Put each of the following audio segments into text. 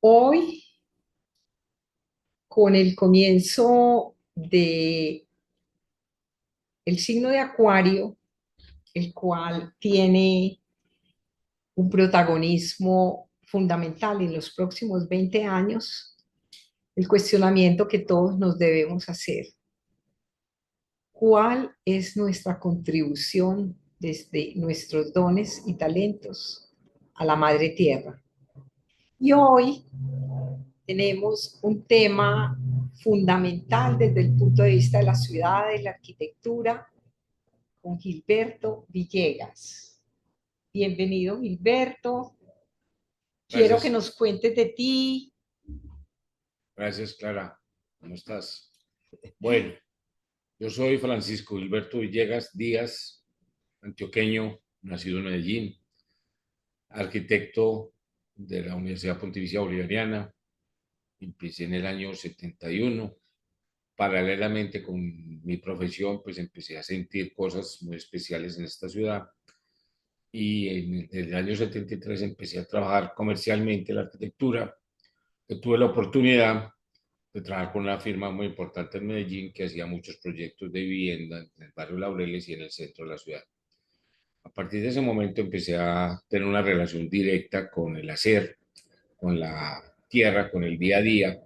Hoy, con el comienzo de el signo de Acuario, el cual tiene un protagonismo fundamental en los próximos 20 años, el cuestionamiento que todos nos debemos hacer: ¿cuál es nuestra contribución desde nuestros dones y talentos a la Madre Tierra? Y hoy tenemos un tema fundamental desde el punto de vista de la ciudad, de la arquitectura, con Gilberto Villegas. Bienvenido, Gilberto. Quiero que Gracias, nos cuentes de ti. gracias Clara. ¿Cómo estás? Bueno, yo soy Francisco Gilberto Villegas Díaz, antioqueño, nacido en Medellín, arquitecto de la Universidad Pontificia Bolivariana. Empecé en el año 71. Paralelamente con mi profesión, pues empecé a sentir cosas muy especiales en esta ciudad. Y en el año 73 empecé a trabajar comercialmente la arquitectura. Tuve la oportunidad de trabajar con una firma muy importante en Medellín que hacía muchos proyectos de vivienda en el barrio Laureles y en el centro de la ciudad. A partir de ese momento empecé a tener una relación directa con el hacer, con la tierra, con el día a día,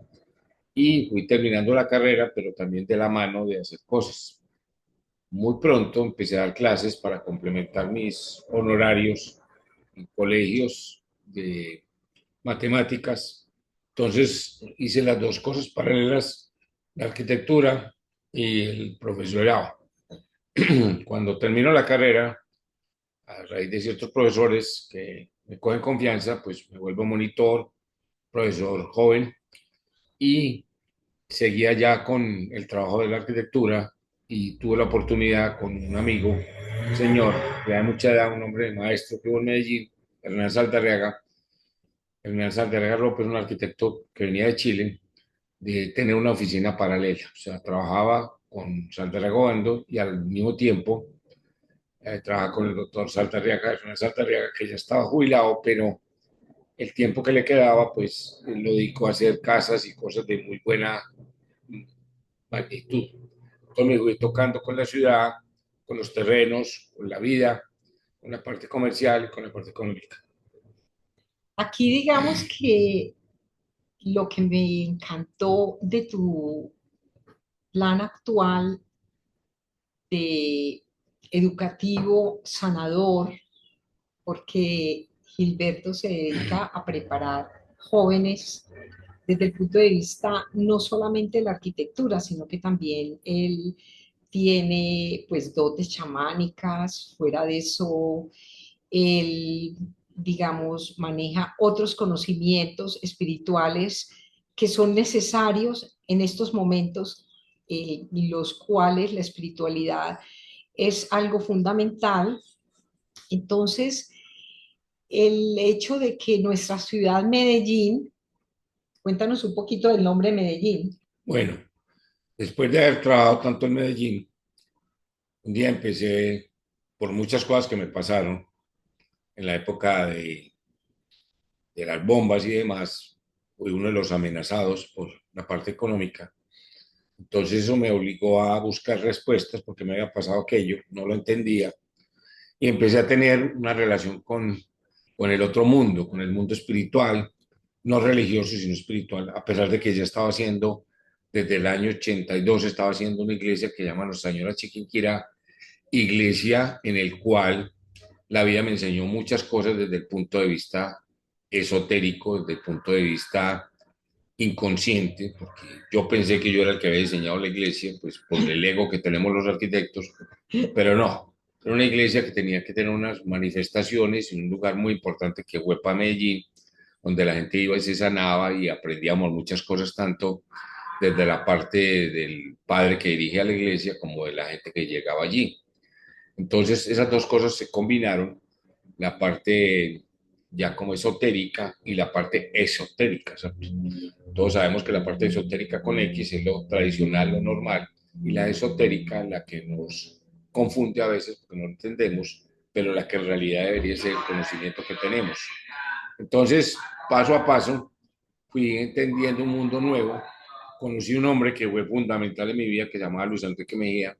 y fui terminando la carrera, pero también de la mano de hacer cosas. Muy pronto empecé a dar clases para complementar mis honorarios en colegios de matemáticas. Entonces hice las dos cosas paralelas, la arquitectura y el profesorado. Cuando termino la carrera, a raíz de ciertos profesores que me cogen confianza, pues me vuelvo monitor, profesor joven, y seguía ya con el trabajo de la arquitectura y tuve la oportunidad con un amigo, un señor de mucha edad, un hombre maestro que hubo en Medellín, Hernán Saldarriaga. Hernán Saldarriaga López, un arquitecto que venía de Chile, de tener una oficina paralela. O sea, trabajaba con Saldarriaga Bando y al mismo tiempo trabajaba con el doctor Saldarriaga, Hernán Saldarriaga, que ya estaba jubilado, pero el tiempo que le quedaba, pues lo dedicó a hacer casas y cosas de muy buena magnitud. Entonces me fui tocando con la ciudad, con los terrenos, con la vida, con la parte comercial y con la parte económica. Aquí digamos que lo que me encantó de tu plan actual de educativo sanador, porque Gilberto se dedica a preparar jóvenes desde el punto de vista no solamente de la arquitectura, sino que también él tiene pues dotes chamánicas. Fuera de eso, él, digamos, maneja otros conocimientos espirituales que son necesarios en estos momentos, los cuales la espiritualidad es algo fundamental. Entonces, el hecho de que nuestra ciudad Medellín, cuéntanos un poquito del nombre Medellín. Bueno, después de haber trabajado tanto en Medellín, un día empecé, por muchas cosas que me pasaron en la época de las bombas y demás, fui uno de los amenazados por la parte económica. Entonces eso me obligó a buscar respuestas porque me había pasado aquello, no lo entendía, y empecé a tener una relación con el otro mundo, con el mundo espiritual, no religioso, sino espiritual, a pesar de que ya estaba haciendo, desde el año 82, estaba haciendo una iglesia que llama Nuestra Señora Chiquinquirá, iglesia en el cual la vida me enseñó muchas cosas desde el punto de vista esotérico, desde el punto de vista inconsciente, porque yo pensé que yo era el que había diseñado la iglesia, pues por el ego que tenemos los arquitectos, pero no, era una iglesia que tenía que tener unas manifestaciones en un lugar muy importante que fue para Medellín, donde la gente iba y se sanaba y aprendíamos muchas cosas, tanto desde la parte del padre que dirige a la iglesia como de la gente que llegaba allí. Entonces esas dos cosas se combinaron, la parte ya como esotérica y la parte esotérica. ¿Sabes? Todos sabemos que la parte esotérica con X es lo tradicional, lo normal, y la esotérica la que nos confunde a veces porque no entendemos, pero la que en realidad debería ser el conocimiento que tenemos. Entonces, paso a paso, fui entendiendo un mundo nuevo. Conocí un hombre que fue fundamental en mi vida, que se llamaba Luis Enrique Mejía,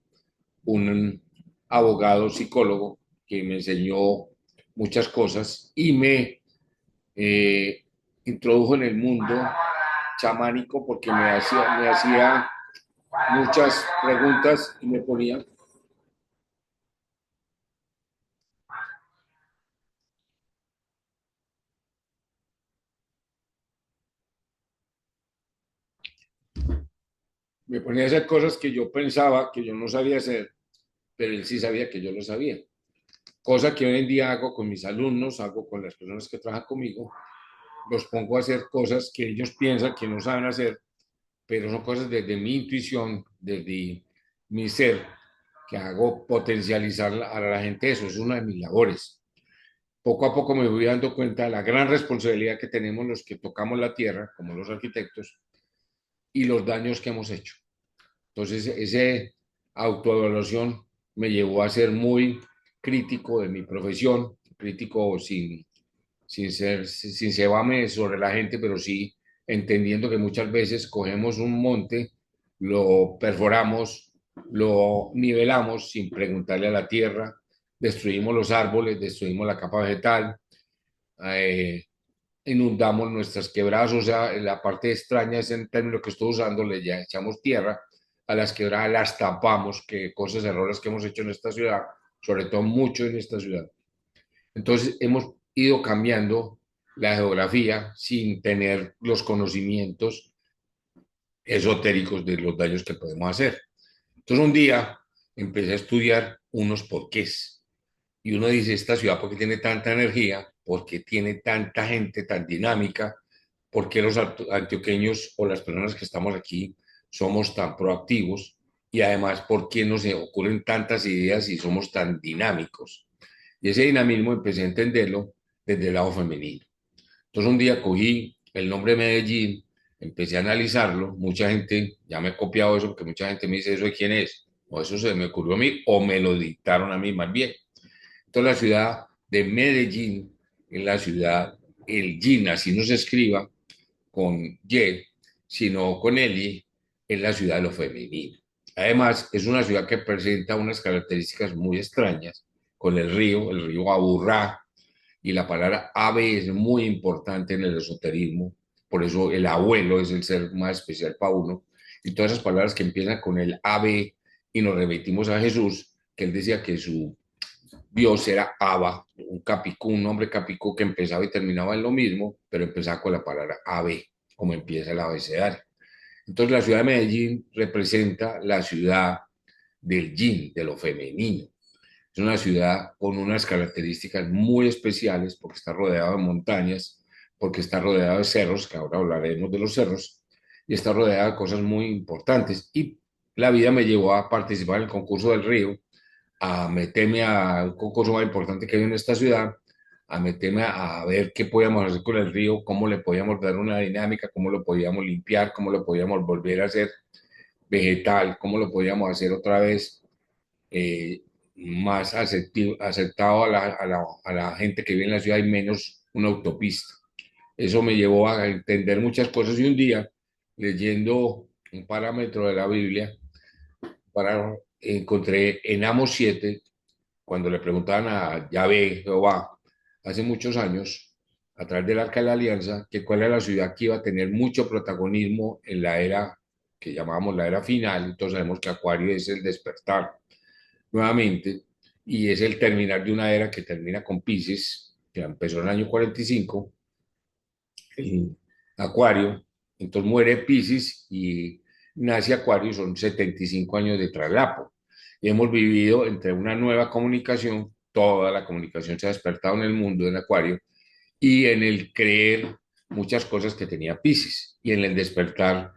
un abogado psicólogo que me enseñó muchas cosas y me eh, introdujo en el mundo chamánico porque me hacía muchas preguntas y me ponía a hacer cosas que yo pensaba que yo no sabía hacer, pero él sí sabía que yo lo sabía. Cosa que hoy en día hago con mis alumnos, hago con las personas que trabajan conmigo, los pongo a hacer cosas que ellos piensan que no saben hacer, pero son cosas desde mi intuición, desde mi ser, que hago potencializar a la gente. Eso es una de mis labores. Poco a poco me voy dando cuenta de la gran responsabilidad que tenemos los que tocamos la tierra, como los arquitectos, y los daños que hemos hecho. Entonces, esa autoevaluación me llevó a ser muy crítico de mi profesión, crítico sin cebarme sobre la gente, pero sí entendiendo que muchas veces cogemos un monte, lo perforamos, lo nivelamos sin preguntarle a la tierra, destruimos los árboles, destruimos la capa vegetal, eh, inundamos nuestras quebradas, o sea, la parte extraña es el término que estoy usando, le ya echamos tierra a las quebradas, las tapamos, que cosas, errores que hemos hecho en esta ciudad, sobre todo mucho en esta ciudad. Entonces hemos ido cambiando la geografía sin tener los conocimientos esotéricos de los daños que podemos hacer. Entonces un día empecé a estudiar unos porqués y uno dice, esta ciudad, ¿por qué tiene tanta energía? ¿Por qué tiene tanta gente tan dinámica? ¿Por qué los antioqueños o las personas que estamos aquí somos tan proactivos? Y además, ¿por qué nos ocurren tantas ideas y somos tan dinámicos? Y ese dinamismo empecé a entenderlo desde el lado femenino. Entonces un día cogí el nombre Medellín, empecé a analizarlo, mucha gente, ya me he copiado eso porque mucha gente me dice, ¿eso de quién es? O eso se me ocurrió a mí, o me lo dictaron a mí más bien. Entonces la ciudad de Medellín es la ciudad, el Yin, así no se escriba con Y, sino con L, es la ciudad de lo femenino. Además, es una ciudad que presenta unas características muy extrañas con el río Aburrá, y la palabra ave es muy importante en el esoterismo, por eso el abuelo es el ser más especial para uno, y todas esas palabras que empiezan con el ave y nos remitimos a Jesús, que él decía que su Dios era Abba, un capicú, un nombre capicú que empezaba y terminaba en lo mismo, pero empezaba con la palabra ave, como empieza el abecedario. Entonces la ciudad de Medellín representa la ciudad del yin, de lo femenino. Es una ciudad con unas características muy especiales porque está rodeada de montañas, porque está rodeada de cerros, que ahora hablaremos de los cerros, y está rodeada de cosas muy importantes. Y la vida me llevó a participar en el concurso del río, a meterme a un concurso más importante que hay en esta ciudad, a meterme a ver qué podíamos hacer con el río, cómo le podíamos dar una dinámica, cómo lo podíamos limpiar, cómo lo podíamos volver a hacer vegetal, cómo lo podíamos hacer otra vez eh, más aceptado a la gente que vive en la ciudad y menos una autopista. Eso me llevó a entender muchas cosas y un día, leyendo un parámetro de la Biblia, encontré en Amos 7 cuando le preguntaban a Yahvé, Jehová, hace muchos años, a través del Arca de la Alianza, que cuál era la ciudad que iba a tener mucho protagonismo en la era que llamábamos la era final. Entonces sabemos que Acuario es el despertar nuevamente, y es el terminar de una era que termina con Pisces, que empezó en el año 45, en Acuario, entonces muere Pisces y nace Acuario y son 75 años de traslapo. Y hemos vivido entre una nueva comunicación, toda la comunicación se ha despertado en el mundo del Acuario, y en el creer muchas cosas que tenía Pisces, y en el despertar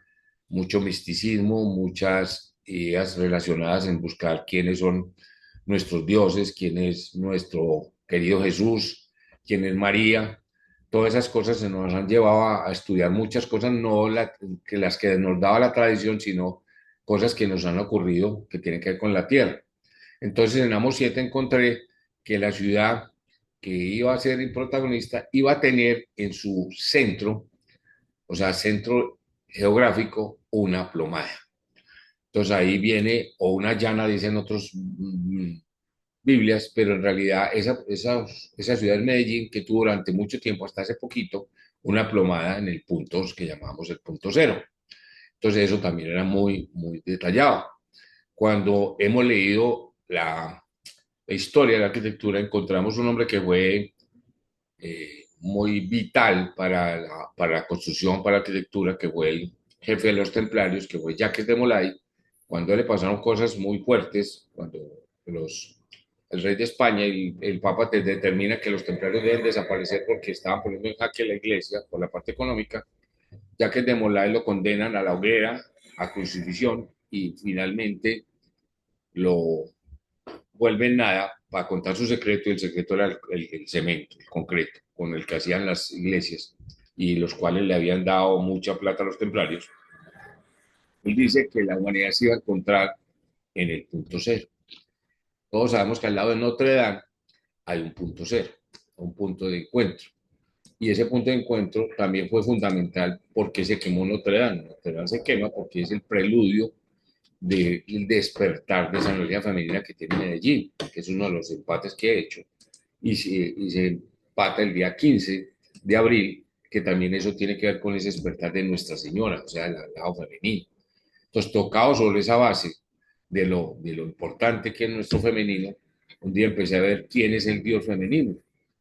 mucho misticismo, muchas ideas relacionadas en buscar quiénes son nuestros dioses, quién es nuestro querido Jesús, quién es María. Todas esas cosas se nos han llevado a estudiar muchas cosas, no que las que nos daba la tradición, sino cosas que nos han ocurrido que tienen que ver con la tierra. Entonces en Amos 7 encontré que la ciudad que iba a ser el protagonista iba a tener en su centro o sea, centro geográfico, una plomada. Entonces ahí viene, o una llana, dicen otros Biblias, pero en realidad esa ciudad de Medellín que tuvo durante mucho tiempo, hasta hace poquito, una plomada en el punto que llamamos el punto cero. Entonces eso también era muy, muy detallado. Cuando hemos leído la historia de la arquitectura, encontramos un hombre que fue muy vital para la construcción, para la arquitectura, que fue el jefe de los templarios, que fue Jacques de Molay, cuando le pasaron cosas muy fuertes, cuando el rey de España y el Papa determina que los templarios deben desaparecer porque estaban poniendo en jaque la iglesia por la parte económica, Jacques de Molay lo condenan a la hoguera, a crucifixión y finalmente lo vuelven nada para contar su secreto, y el secreto era el cemento, el concreto, con el que hacían las iglesias y los cuales le habían dado mucha plata a los templarios. Él dice que la humanidad se iba a encontrar en el punto cero. Todos sabemos que al lado de Notre Dame hay un punto cero, un punto de encuentro. Y ese punto de encuentro también fue fundamental porque se quemó Notre Dame. Notre Dame se quema porque es el preludio del despertar de esa energía femenina que tiene Medellín, que es uno de los empates que he hecho. Y se empata el día 15 de abril, que también eso tiene que ver con ese despertar de Nuestra Señora, o sea, el lado femenino. Entonces, tocado sobre esa base de lo importante que es nuestro femenino, un día empecé a ver quién es el Dios femenino,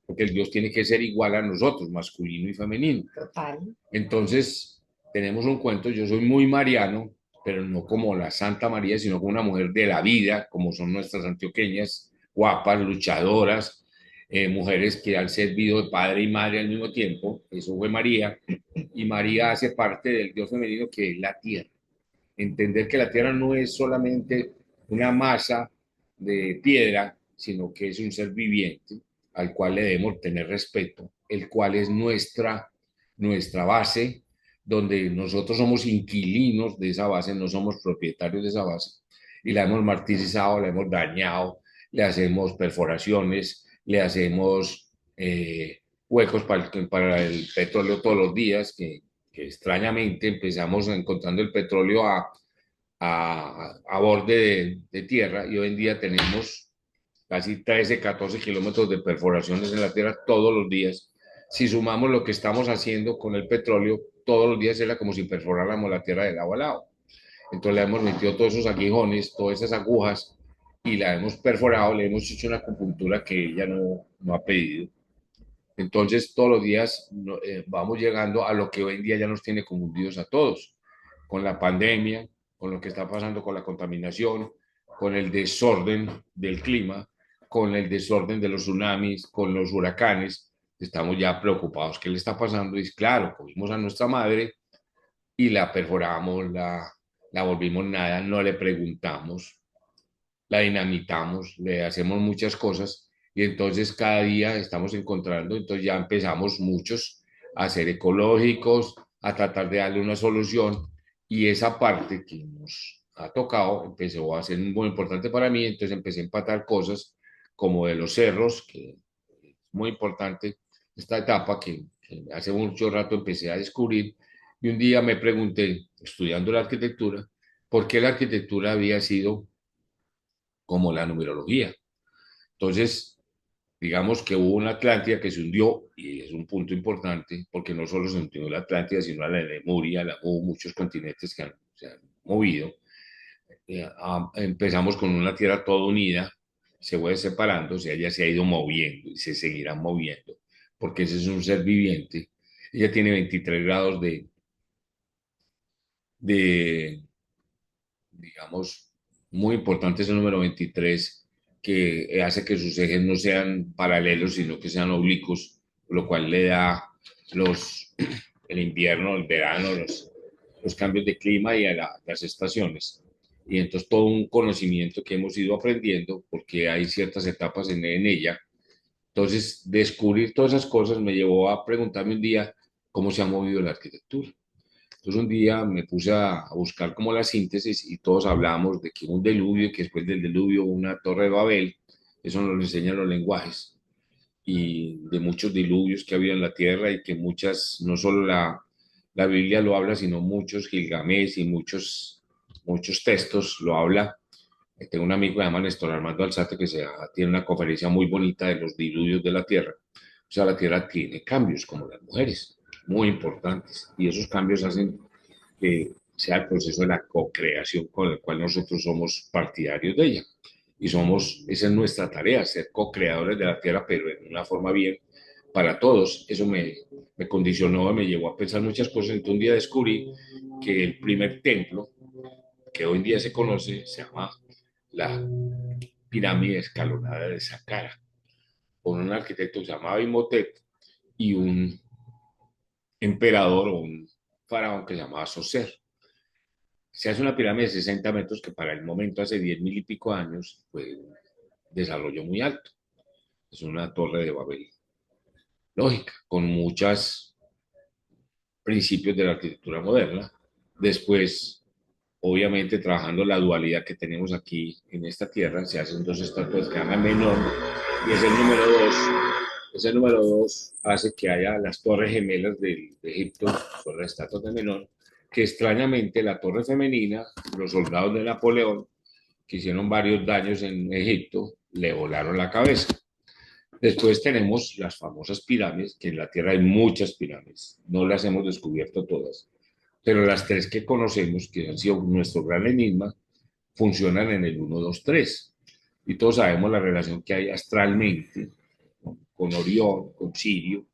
porque el Dios tiene que ser igual a nosotros, masculino y femenino. Total. Entonces, tenemos un cuento, yo soy muy mariano, pero no como la Santa María, sino como una mujer de la vida, como son nuestras antioqueñas, guapas, luchadoras, mujeres que han servido de padre y madre al mismo tiempo. Eso fue María, y María hace parte del Dios femenino que es la tierra. Entender que la tierra no es solamente una masa de piedra, sino que es un ser viviente al cual le debemos tener respeto, el cual es nuestra base, donde nosotros somos inquilinos de esa base, no somos propietarios de esa base, y la hemos martirizado, la hemos dañado, le hacemos perforaciones, le hacemos huecos para el petróleo todos los días, que extrañamente empezamos encontrando el petróleo a borde de tierra, y hoy en día tenemos casi 13, 14 kilómetros de perforaciones en la tierra todos los días. Si sumamos lo que estamos haciendo con el petróleo, todos los días era como si perforáramos la tierra de lado a lado. Entonces le hemos metido todos esos aguijones, todas esas agujas, y la hemos perforado, le hemos hecho una acupuntura que ella no ha pedido. Entonces, todos los días vamos llegando a lo que hoy en día ya nos tiene confundidos a todos, con la pandemia, con lo que está pasando con la contaminación, con el desorden del clima, con el desorden de los tsunamis, con los huracanes. Estamos ya preocupados. ¿Qué le está pasando? Y es claro, cogimos a nuestra madre y la perforamos, la volvimos nada, no le preguntamos, la dinamitamos, le hacemos muchas cosas, y entonces cada día estamos encontrando, entonces ya empezamos muchos a ser ecológicos, a tratar de darle una solución, y esa parte que nos ha tocado empezó a ser muy importante para mí. Entonces empecé a empatar cosas como de los cerros, que es muy importante esta etapa que hace mucho rato empecé a descubrir, y un día me pregunté, estudiando la arquitectura, por qué la arquitectura había sido como la numerología. Entonces, digamos que hubo una Atlántida que se hundió, y es un punto importante, porque no solo se hundió la Atlántida, sino la Lemuria, hubo muchos continentes que se han movido. Empezamos con una Tierra toda unida, se fue separando, o sea, ella se ha ido moviendo y se seguirá moviendo, porque ese es un ser viviente. Ella tiene 23 grados de digamos, muy importante es el número 23, que hace que sus ejes no sean paralelos, sino que sean oblicuos, lo cual le da los, el invierno, el verano, los cambios de clima y a las estaciones. Y entonces todo un conocimiento que hemos ido aprendiendo, porque hay ciertas etapas en ella. Entonces, descubrir todas esas cosas me llevó a preguntarme un día cómo se ha movido la arquitectura. Entonces un día me puse a buscar como la síntesis, y todos hablamos de que un diluvio, que después del diluvio una torre de Babel. Eso nos lo enseñan los lenguajes, y de muchos diluvios que había en la tierra, y que muchas, no solo la Biblia lo habla, sino muchos, Gilgamesh y muchos textos lo habla. Tengo un amigo que se llama Néstor Armando Alzate tiene una conferencia muy bonita de los diluvios de la Tierra. O sea, la Tierra tiene cambios, como las mujeres, muy importantes. Y esos cambios hacen que sea el proceso de la co-creación con el cual nosotros somos partidarios de ella. Y esa es nuestra tarea, ser co-creadores de la Tierra, pero en una forma bien para todos. Eso me condicionó, me llevó a pensar muchas cosas. Entonces un día descubrí que el primer templo que hoy en día se conoce se llama la pirámide escalonada de Saqqara, por un arquitecto que se llamaba Imhotep y un emperador o un faraón que se llamaba Soser. Se hace una pirámide de 60 metros que para el momento, hace 10.000 y pico años, fue un desarrollo muy alto. Es una torre de Babel lógica, con muchos principios de la arquitectura moderna. Después, obviamente, trabajando la dualidad que tenemos aquí en esta tierra, se hacen dos estatuas que hagan menor, y es el número dos. Ese número dos hace que haya las torres gemelas de Egipto, son las estatuas de Menor, que extrañamente la torre femenina, los soldados de Napoleón, que hicieron varios daños en Egipto, le volaron la cabeza. Después tenemos las famosas pirámides, que en la Tierra hay muchas pirámides, no las hemos descubierto todas, pero las tres que conocemos, que han sido nuestro gran enigma, funcionan en el 1, 2, 3. Y todos sabemos la relación que hay astralmente con Orión, con Sirio,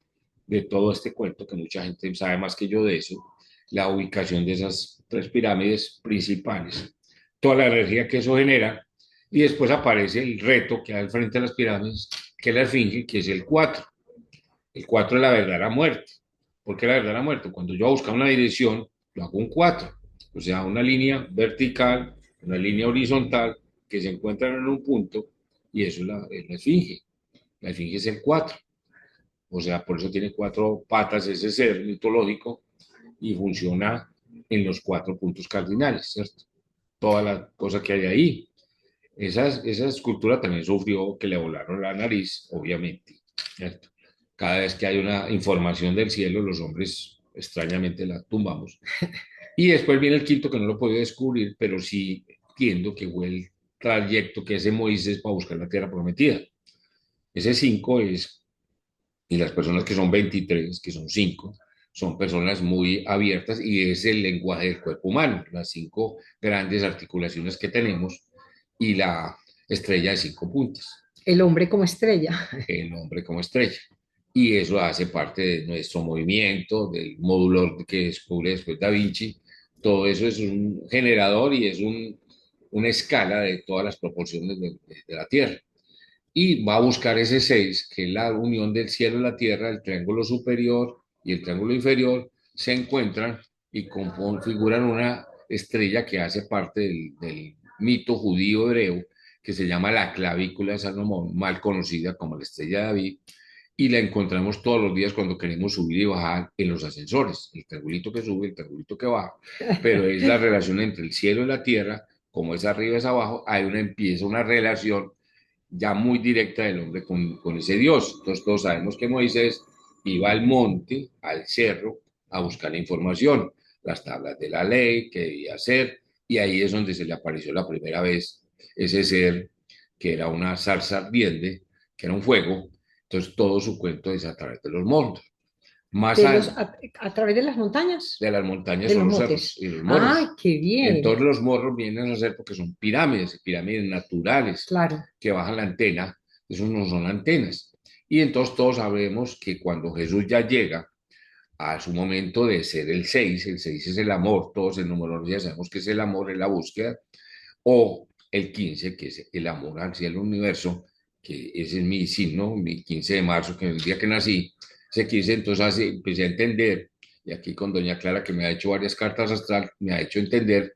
de todo este cuento, que mucha gente sabe más que yo de eso, la ubicación de esas tres pirámides principales, toda la energía que eso genera, y después aparece el reto que hay al frente de las pirámides, que es la esfinge, que es el 4. El 4 es la verdadera muerte. ¿Por qué la verdadera muerte? Cuando yo busco una dirección, lo hago un 4, o sea, una línea vertical, una línea horizontal, que se encuentran en un punto, y eso es la esfinge. La esfinge es el 4. O sea, por eso tiene cuatro patas ese ser mitológico y funciona en los cuatro puntos cardinales, ¿cierto? Toda la cosa que hay ahí. Esa escultura también sufrió que le volaron la nariz, obviamente, ¿cierto? Cada vez que hay una información del cielo, los hombres extrañamente la tumbamos. Y después viene el quinto que no lo he podido descubrir, pero sí entiendo que fue el trayecto que hace Moisés para buscar la tierra prometida. Ese 5 es, y las personas que son 23, que son 5, son personas muy abiertas y es el lenguaje del cuerpo humano, las 5 grandes articulaciones que tenemos y la estrella de 5 puntas, El hombre como estrella. el hombre como estrella. Y eso hace parte de nuestro movimiento, del módulo que descubre después Da Vinci. Todo eso es un generador y es una escala de todas las proporciones de la Tierra. Y va a buscar ese 6 que es la unión del cielo y la tierra, el triángulo superior y el triángulo inferior, se encuentran y configuran una estrella que hace parte del mito judío hebreo, que se llama la clavícula de Salomón, mal conocida como la estrella de David, y la encontramos todos los días cuando queremos subir y bajar en los ascensores, el triangulito que sube, el triangulito que baja, pero es la relación entre el cielo y la tierra, como es arriba es abajo, empieza una relación ya muy directa del hombre con ese Dios. Entonces todos sabemos que Moisés iba al monte, al cerro, a buscar la información, las tablas de la ley, qué debía hacer, y ahí es donde se le apareció la primera vez ese ser que era una zarza ardiente, que era un fuego. Entonces todo su cuento es a través de los montes. Más De los, al, a través de las montañas, de las montañas de son los los cerros montes. y los ¡Ay, morros. qué bien! Entonces los morros vienen a ser porque son pirámides, pirámides naturales Claro. que bajan la antena, esos no son antenas. Y entonces todos sabemos que cuando Jesús ya llega a su momento de ser el 6 es el amor, todos en numerología sabemos que es el amor, es la búsqueda, o el 15 que es el amor al cielo universo, que ese es mi signo, mi 15 de marzo, que es el día que nací, ese 15 entonces empecé a entender, y aquí con doña Clara, que me ha hecho varias cartas astral, me ha hecho entender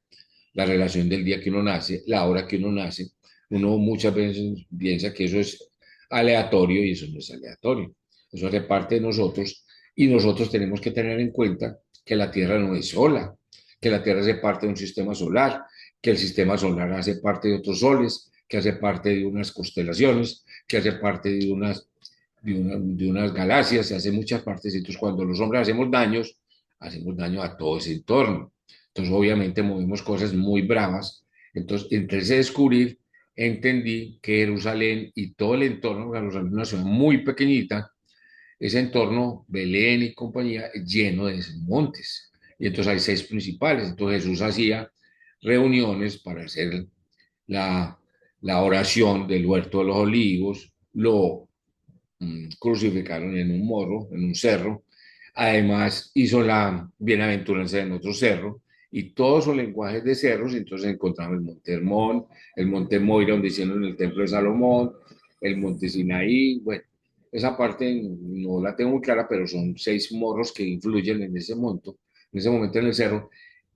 la relación del día que uno nace, la hora que uno nace. Uno muchas veces piensa que eso es aleatorio y eso no es aleatorio. Eso hace parte de nosotros y nosotros tenemos que tener en cuenta que la Tierra no es sola, que la Tierra hace parte de un sistema solar, que el sistema solar hace parte de otros soles, que hace parte de unas constelaciones, que hace parte de unas galaxias, se hace muchas partes. Entonces, cuando los hombres hacemos daños, hacemos daño a todo ese entorno. Entonces, obviamente, movimos cosas muy bravas. Entonces, entre ese descubrir, entendí que Jerusalén y todo el entorno, Jerusalén es una ciudad muy pequeñita, ese entorno, Belén y compañía, lleno de montes. Y entonces hay seis principales. Entonces Jesús hacía reuniones para hacer la, la oración del huerto de los olivos, lo crucificaron en un morro, en un cerro. Además hizo la bienaventuranza en otro cerro y todos esos lenguajes de cerros. Entonces encontramos el monte Hermón, el monte Moira, donde hicieron el templo de Salomón, el monte Sinaí. Bueno, esa parte no la tengo muy clara, pero son seis morros que influyen en ese monto, en ese momento en el cerro.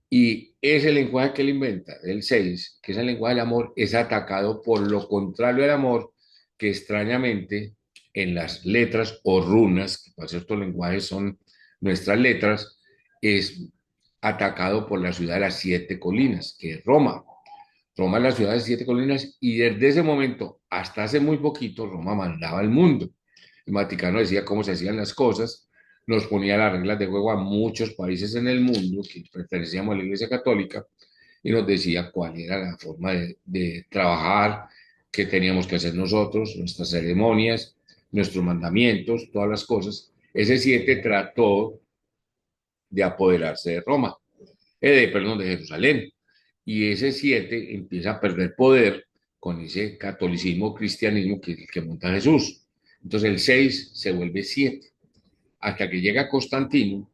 Y ese lenguaje que él inventa, el 6 que es el lenguaje del amor, es atacado por lo contrario al amor, que extrañamente en las letras o runas, que para ciertos lenguajes son nuestras letras, es atacado por la ciudad de las siete colinas, que es Roma. Roma es la ciudad de siete colinas y desde ese momento hasta hace muy poquito Roma mandaba al mundo. El Vaticano decía cómo se hacían las cosas, nos ponía las reglas de juego a muchos países en el mundo que pertenecíamos a la Iglesia Católica y nos decía cuál era la forma de trabajar, qué teníamos que hacer nosotros, nuestras ceremonias, nuestros mandamientos, todas las cosas. Ese siete trató de apoderarse de Roma, perdón, de Jerusalén. Y ese siete empieza a perder poder con ese catolicismo, cristianismo que es el que monta Jesús. Entonces el 6 se vuelve 7 hasta que llega Constantino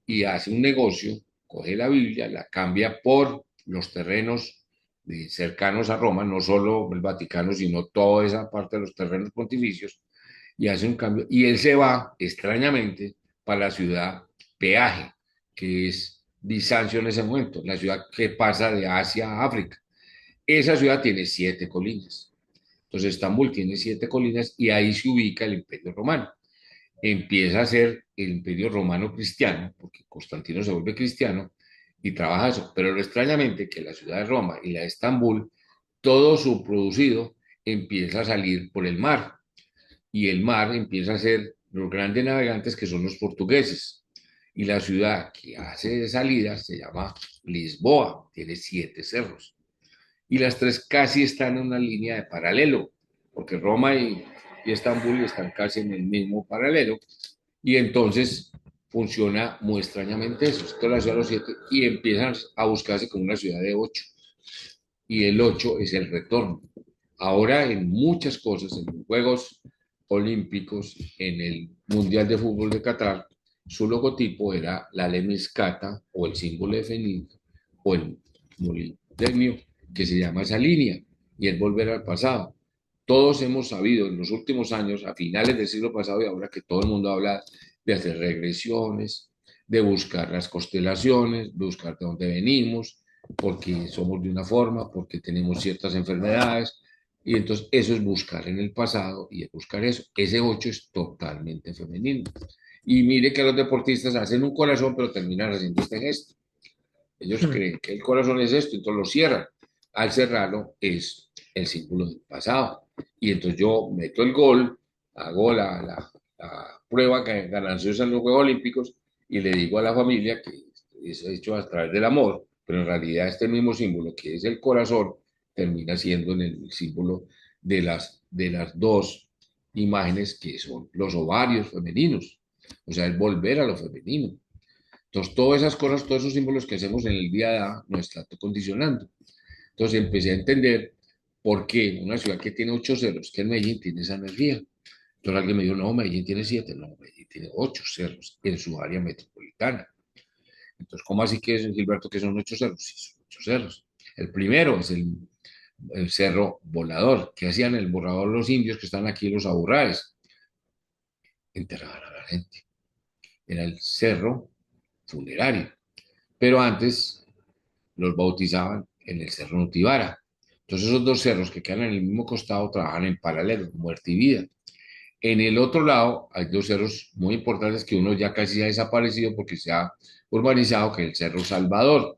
y hace un negocio, coge la Biblia, la cambia por los terrenos cercanos a Roma, no solo el Vaticano, sino toda esa parte de los terrenos pontificios, y hace un cambio. Y él se va, extrañamente, para la ciudad Peaje, que es Bizancio en ese momento, la ciudad que pasa de Asia a África. Esa ciudad tiene siete colinas. Entonces Estambul tiene siete colinas y ahí se ubica el Imperio Romano. Empieza a ser el Imperio Romano cristiano, porque Constantino se vuelve cristiano y trabaja eso. Pero lo extrañamente que la ciudad de Roma y la de Estambul, todo su producido empieza a salir por el mar y el mar empieza a ser los grandes navegantes que son los portugueses. Y la ciudad que hace de salida se llama Lisboa, tiene siete cerros. Y las tres casi están en una línea de paralelo, porque Roma y Estambul están casi en el mismo paralelo. Y entonces funciona muy extrañamente eso. Esto es la ciudad de los siete y empiezan a buscarse como una ciudad de ocho. Y el ocho es el retorno. Ahora en muchas cosas, en los Juegos Olímpicos, en el Mundial de Fútbol de Qatar, su logotipo era la lemniscata o el símbolo de Fenicia o el molintemio, que se llama esa línea, y es volver al pasado. Todos hemos sabido en los últimos años, a finales del siglo pasado y ahora que todo el mundo habla de hacer regresiones, de buscar las constelaciones, de buscar de dónde venimos, porque somos de una forma, porque tenemos ciertas enfermedades, y entonces eso es buscar en el pasado y es buscar eso. Ese 8 es totalmente femenino. Y mire que los deportistas hacen un corazón, pero terminan haciendo este gesto. Ellos creen que el corazón es esto, entonces lo cierran. Al cerrarlo es el símbolo del pasado. Y entonces yo meto el gol, hago la prueba gananciosa en los Juegos Olímpicos y le digo a la familia que es hecho a través del amor, pero en realidad este mismo símbolo, que es el corazón, termina siendo en el símbolo de las dos imágenes que son los ovarios femeninos. O sea, el volver a lo femenino. Entonces, todas esas cosas, todos esos símbolos que hacemos en el día a día nos están condicionando. Entonces, empecé a entender por qué una ciudad que tiene ocho cerros, que en Medellín tiene esa energía. Entonces, alguien me dijo, no, Medellín tiene siete, no, Medellín tiene ocho cerros en su área metropolitana. Entonces, ¿cómo así que es, Gilberto, que son ocho cerros? Sí, son ocho cerros. El primero es el cerro Volador, que hacían el borrador los indios que están aquí, los aburraes, enterraban a la gente. Era el cerro funerario. Pero antes los bautizaban en el Cerro Nutibara. Entonces esos dos cerros que quedan en el mismo costado trabajan en paralelo, muerte y vida. En el otro lado hay dos cerros muy importantes que uno ya casi ha desaparecido porque se ha urbanizado, que es el Cerro Salvador.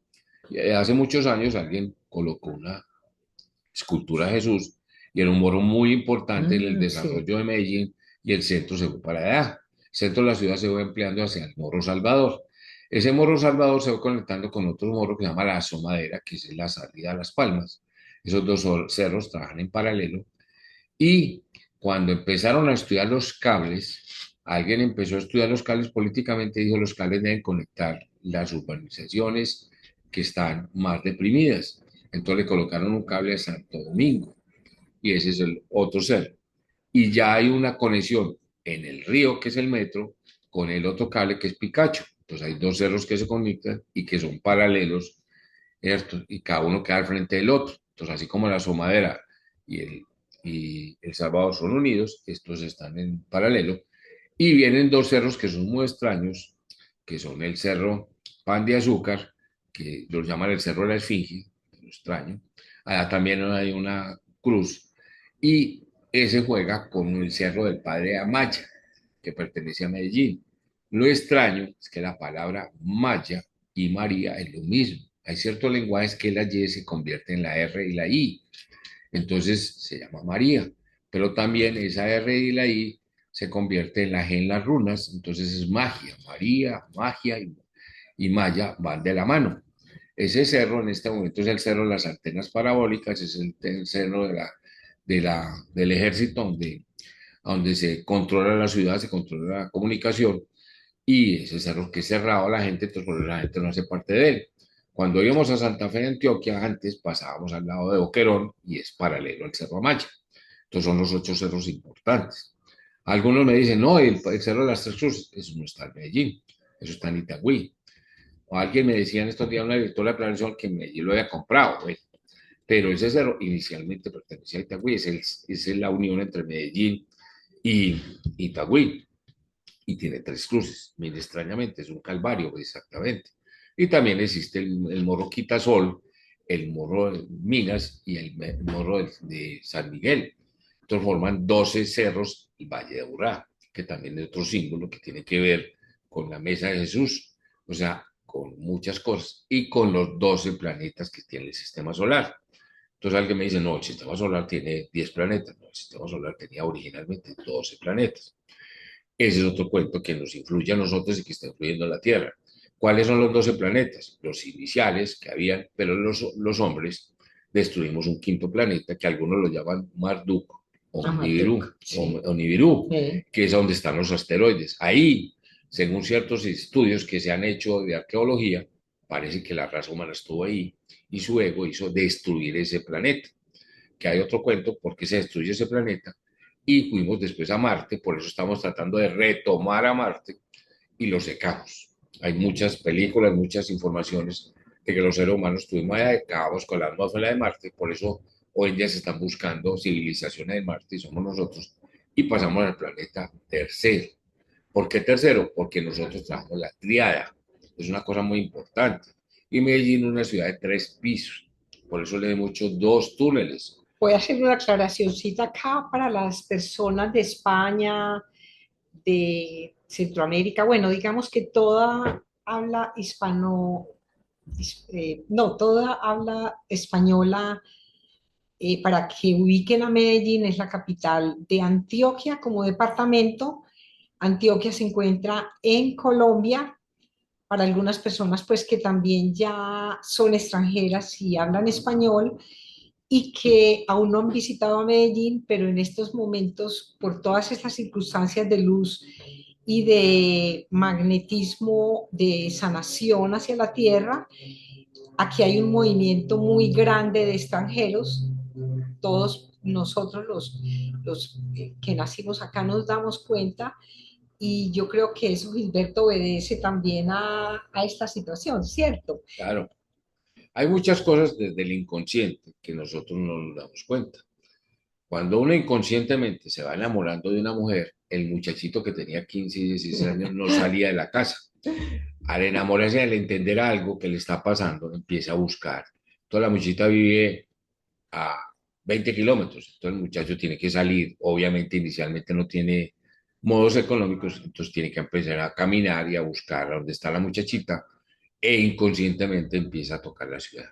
Y hace muchos años alguien colocó una escultura de Jesús y era un morro muy importante en el Sí. desarrollo de Medellín y el centro se fue para allá. El centro de la ciudad se fue empleando hacia el Morro Salvador. Ese morro Salvador se va conectando con otro morro que se llama la Asomadera, que es la salida a Las Palmas. Esos dos cerros trabajan en paralelo. Y cuando empezaron a estudiar los cables, alguien empezó a estudiar los cables políticamente y dijo los cables deben conectar las urbanizaciones que están más deprimidas. Entonces le colocaron un cable a Santo Domingo y ese es el otro cerro. Y ya hay una conexión en el río, que es el metro, con el otro cable que es Picacho. Entonces hay dos cerros que se conectan y que son paralelos, ¿cierto? Y cada uno queda al frente del otro. Entonces, así como la Somadera y el Salvador son unidos, estos están en paralelo. Y vienen dos cerros que son muy extraños, que son el cerro Pan de Azúcar, que lo llaman el cerro de la Esfinge, lo extraño. Allá también hay una cruz. Y ese juega con el cerro del Padre Amaya, que pertenece a Medellín. Lo extraño es que la palabra Maya y María es lo mismo. Hay ciertos lenguajes que la Y se convierte en la R y la I, entonces se llama María, pero también esa R y la I se convierte en la G en las runas, entonces es magia, María, magia y Maya van de la mano. Ese cerro en este momento es el cerro de las antenas parabólicas, es el cerro del ejército donde se controla la ciudad, se controla la comunicación, y ese cerro que es cerrado a la gente, entonces por eso la gente no hace parte de él. Cuando íbamos a Santa Fe de Antioquia, antes pasábamos al lado de Boquerón y es paralelo al Cerro Amaya. Entonces son los 8 cerros importantes. Algunos me dicen, no, el Cerro de las Tres Cruces, eso no está en Medellín, eso está en Itagüí. O alguien me decía en estos días, una directora de planeación, que Medellín lo había comprado, güey. Pero ese cerro inicialmente pertenecía a Itagüí, es la unión entre Medellín y Itagüí y tiene tres cruces. Mire, extrañamente, es un calvario, exactamente. Y también existe el morro Quitasol, el morro de Minas y el morro de San Miguel. Entonces forman 12 cerros el Valle de Aburrá, que también es otro símbolo que tiene que ver con la mesa de Jesús, o sea, con muchas cosas y con los 12 planetas que tiene el sistema solar. Entonces alguien me dice, no, el sistema solar tiene 10 planetas. No, el sistema solar tenía originalmente 12 planetas. Ese es otro cuento que nos influye a nosotros y que está influyendo a la Tierra. ¿Cuáles son los 12 planetas? Los iniciales que habían, pero los hombres destruimos un quinto planeta que algunos lo llaman Marduk o Nibiru, Sí. o Nibiru, Sí. que es donde están los asteroides. Ahí, según ciertos estudios que se han hecho de arqueología, parece que la raza humana estuvo ahí y su ego hizo destruir ese planeta. Que hay otro cuento, por qué se destruye ese planeta, y fuimos después a Marte, por eso estamos tratando de retomar a Marte y lo secamos. Hay muchas películas, muchas informaciones de que los seres humanos estuvimos allá, acabamos con la atmósfera de Marte, por eso hoy en día se están buscando civilizaciones de Marte y somos nosotros, y pasamos al planeta tercero. ¿Por qué tercero? Porque nosotros trabajamos la triada, es una cosa muy importante. Y Medellín es una ciudad de 3 pisos, por eso le he mucho 2 túneles. Voy a hacer una aclaracióncita acá para las personas de España, de Centroamérica. Bueno, digamos que toda habla hispano, no, toda habla española. Para que ubiquen a Medellín, es la capital de Antioquia como departamento. Antioquia se encuentra en Colombia. Para algunas personas, pues que también ya son extranjeras y hablan español y que aún no han visitado a Medellín, pero en estos momentos, por todas estas circunstancias de luz y de magnetismo, de sanación hacia la tierra, aquí hay un movimiento muy grande de extranjeros. Todos nosotros los que nacimos acá nos damos cuenta, y yo creo que eso, Gilberto, obedece también a esta situación, ¿cierto? Claro, hay muchas cosas desde el inconsciente que nosotros no nos damos cuenta. Cuando uno inconscientemente se va enamorando de una mujer, el muchachito que tenía 15 y 16 años no salía de la casa. Al enamorarse, al entender algo que le está pasando, empieza a buscar. Entonces la muchachita vive a 20 kilómetros, entonces el muchacho tiene que salir. Obviamente, inicialmente no tiene modos económicos, entonces tiene que empezar a caminar y a buscar a dónde está la muchachita e inconscientemente empieza a tocar la ciudad,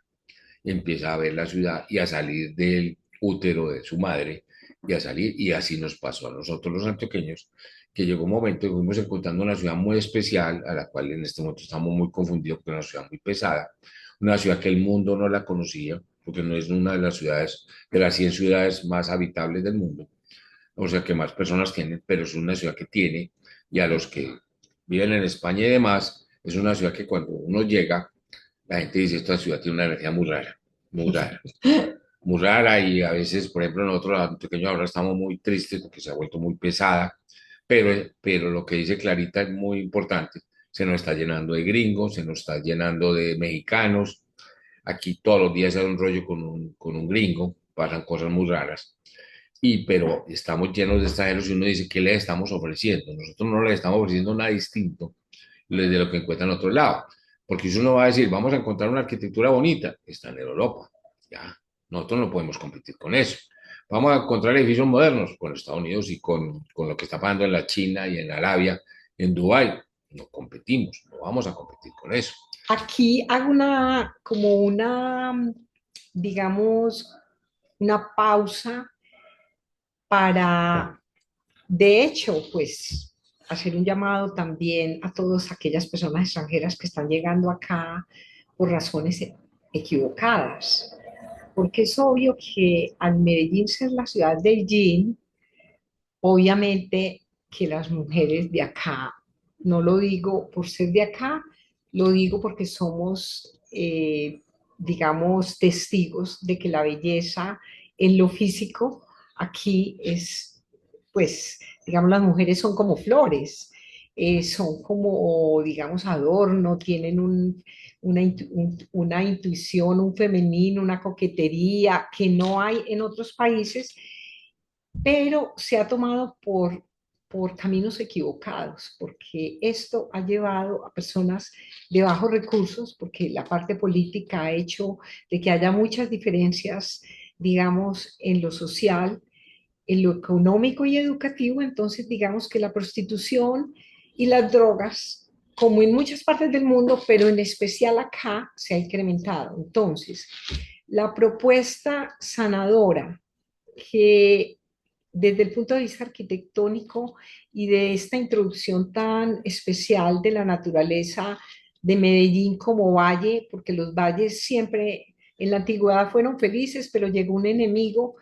empieza a ver la ciudad y a salir del útero de su madre y a salir, y así nos pasó a nosotros los antioqueños, que llegó un momento y fuimos encontrando una ciudad muy especial, a la cual en este momento estamos muy confundidos, porque es una ciudad muy pesada, una ciudad que el mundo no la conocía, porque no es una de las ciudades, de las 100 ciudades más habitables del mundo, o sea, que más personas tienen, pero es una ciudad que tiene, y a los que viven en España y demás, es una ciudad que cuando uno llega, la gente dice, esta ciudad tiene una energía muy rara, muy rara, y a veces, por ejemplo, nosotros, los pequeños, ahora estamos muy tristes porque se ha vuelto muy pesada, pero lo que dice Clarita es muy importante, se nos está llenando de gringos, se nos está llenando de mexicanos, aquí todos los días hay un rollo con un gringo, pasan cosas muy raras, pero estamos llenos de extranjeros y uno dice, ¿qué les estamos ofreciendo? Nosotros no les estamos ofreciendo nada distinto de lo que encuentran en otro lado. Porque si uno va a decir, vamos a encontrar una arquitectura bonita, está en Europa. Ya, nosotros no podemos competir con eso. Vamos a encontrar edificios modernos con Estados Unidos y con lo que está pasando en la China y en Arabia, en Dubái. No competimos, no vamos a competir con eso. Aquí hago como una, digamos, una pausa para, de hecho, pues, hacer un llamado también a todas aquellas personas extranjeras que están llegando acá por razones equivocadas. Porque es obvio que al Medellín ser la ciudad del jean, obviamente que las mujeres de acá, no lo digo por ser de acá, lo digo porque somos, digamos, testigos de que la belleza en lo físico aquí es, pues, digamos, las mujeres son como flores, son como, digamos, adorno, tienen una intuición, un femenino, una coquetería que no hay en otros países, pero se ha tomado por caminos equivocados, porque esto ha llevado a personas de bajos recursos, porque la parte política ha hecho de que haya muchas diferencias, digamos, en lo social, en lo económico y educativo. Entonces digamos que la prostitución y las drogas, como en muchas partes del mundo, pero en especial acá, se ha incrementado. Entonces, la propuesta sanadora que desde el punto de vista arquitectónico y de esta introducción tan especial de la naturaleza de Medellín como valle, porque los valles siempre en la antigüedad fueron felices, pero llegó un enemigo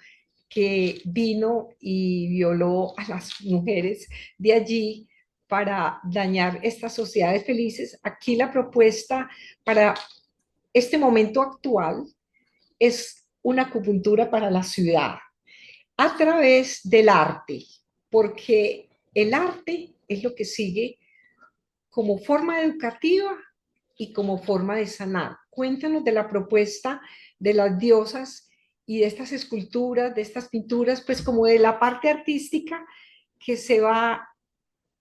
que vino y violó a las mujeres de allí para dañar estas sociedades felices. Aquí la propuesta para este momento actual es una acupuntura para la ciudad a través del arte, porque el arte es lo que sigue como forma educativa y como forma de sanar. Cuéntanos de la propuesta de las diosas y de estas esculturas, de estas pinturas, pues como de la parte artística que se va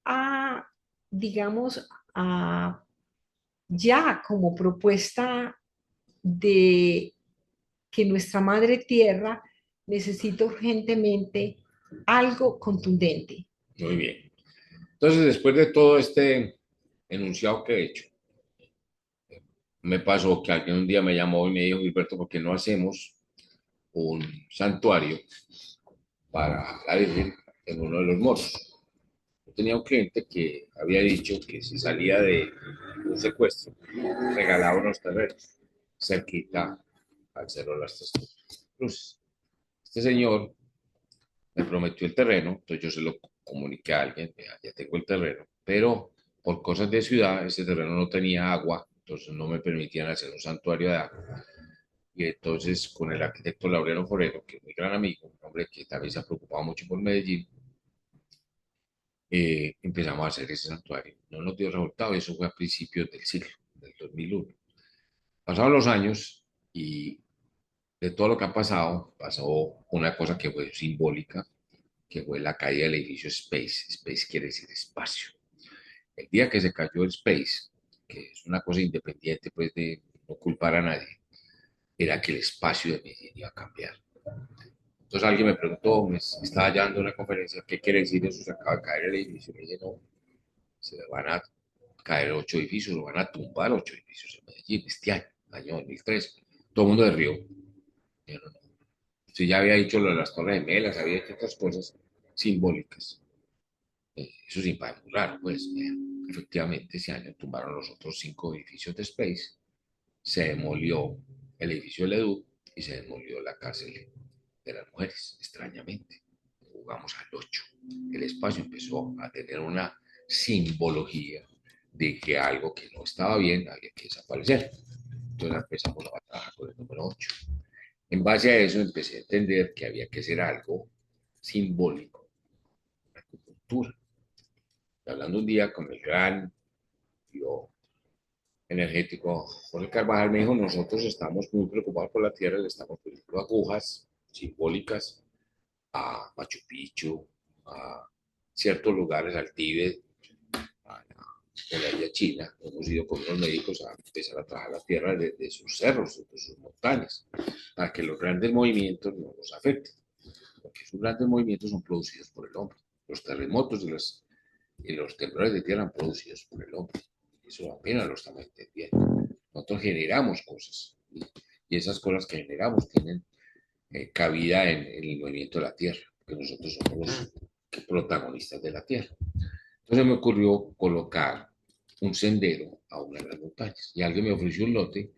a, digamos, a ya como propuesta de que nuestra madre tierra necesita urgentemente algo contundente. Muy bien. Entonces, después de todo este enunciado que he hecho, me pasó que alguien un día me llamó y me dijo, Gilberto, ¿por qué no hacemos un santuario para la Virgen en uno de los morros? Yo tenía un cliente que había dicho que si salía de un secuestro, regalaba unos terrenos cerquita al Cerro de las Tres Cruces. Este señor me prometió el terreno, entonces yo se lo comuniqué a alguien, "Vea, ya tengo el terreno, pero por cosas de ciudad, ese terreno no tenía agua, entonces no me permitían hacer un santuario de agua. Y entonces con el arquitecto Laureano Forero, que es mi gran amigo, un hombre que también se ha preocupado mucho por Medellín, empezamos a hacer ese santuario. No nos dio resultado, eso fue a principios del siglo, del 2001. Pasaron los años y de todo lo que ha pasado, pasó una cosa que fue simbólica, que fue la caída del edificio Space. Space quiere decir espacio. El día que se cayó el Space, que es una cosa independiente pues de no culpar a nadie, era que el espacio de Medellín iba a cambiar. Entonces alguien me preguntó, me estaba dando una conferencia, ¿qué quiere decir eso? Se acaba de caer el edificio. Le dije, no, se van a caer 8 edificios, lo van a tumbar 8 edificios en Medellín este año, año 2003. Todo el mundo de Río. Yo no, no. Si ya había dicho lo de las Torres Gemelas, había hecho otras cosas simbólicas. Eso sí, para muy raro, pues, efectivamente, ese año tumbaron los otros 5 edificios de Space, se demolió el edificio del Edu y se demolió la cárcel de las mujeres, extrañamente. Jugamos al 8. El espacio empezó a tener una simbología de que algo que no estaba bien había que desaparecer. Entonces empezamos a trabajar con el número 8. En base a eso empecé a entender que había que hacer algo simbólico, la acupuntura. Hablando un día con el gran yo, energético Jorge Carvajal, me dijo, nosotros estamos muy preocupados por la Tierra, le estamos poniendo agujas simbólicas a Machu Picchu, a ciertos lugares, al Tíbet, a la isla China. Hemos ido con unos médicos a empezar a trabajar la Tierra de sus cerros, de sus montañas, para que los grandes movimientos no nos afecten, porque esos grandes movimientos son producidos por el hombre. Los terremotos y los temblores de tierra son producidos por el hombre. Eso apenas lo estamos entendiendo. Nosotros generamos cosas y esas cosas que generamos tienen cabida en el movimiento de la Tierra, porque nosotros somos los protagonistas de la Tierra. Entonces me ocurrió colocar un sendero a una de las montañas y alguien me ofreció un lote